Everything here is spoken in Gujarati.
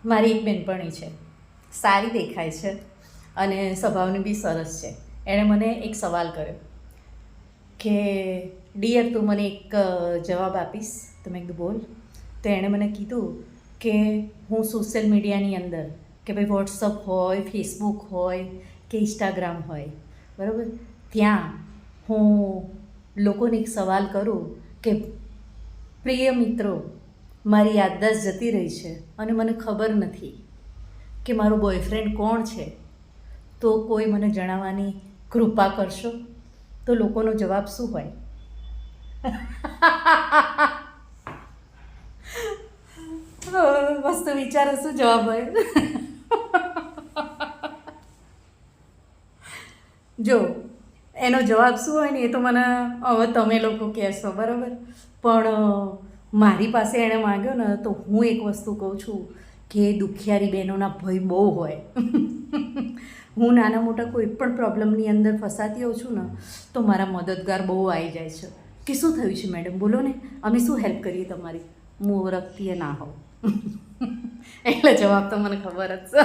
મારી એક બેનપણી છે, સારી દેખાય છે અને સ્વભાવની બી સરસ છે. એણે મને એક સવાલ કર્યો કે ડિયર તું મને એક જવાબ આપીશ? તો મેં કીધું બોલ. તો એણે મને કીધું કે હું સોશિયલ મીડિયાની અંદર કે ભાઈ વોટ્સઅપ હોય, ફેસબુક હોય કે ઇન્સ્ટાગ્રામ હોય, બરાબર, ત્યાં હું લોકોને એક સવાલ કરું કે પ્રિય મિત્રો, મારી યાદદાસ્ત જતી રહી છે અને મને ખબર નથી કે મારો બોયફ્રેન્ડ કોણ છે, તો કોઈ મને જણાવવાની કૃપા કરશો? તો લોકોનો જવાબ શું હોય? મસ્ત વિચારો, શું જવાબ હોય? જો એનો જવાબ શું હોય ને એ તો મને હવે તમે લોકો કહેશો, બરાબર. પણ મારી પાસે એણે માંગ્યો ને તો હું એક વસ્તુ કહું છું કે દુખિયારી બહેનોના ભય બહુ હોય. હું નાના મોટા કોઈ પણ પ્રોબ્લેમની અંદર ફસાતી હોઉં છું ને તો મારા મદદગાર બહુ આવી જાય છે કે શું થયું છે મેડમ, બોલો ને, અમે શું હેલ્પ કરીએ તમારી. હું ઓળખતી ના હોઉં. એટલે જવાબ તો મને ખબર જ છે.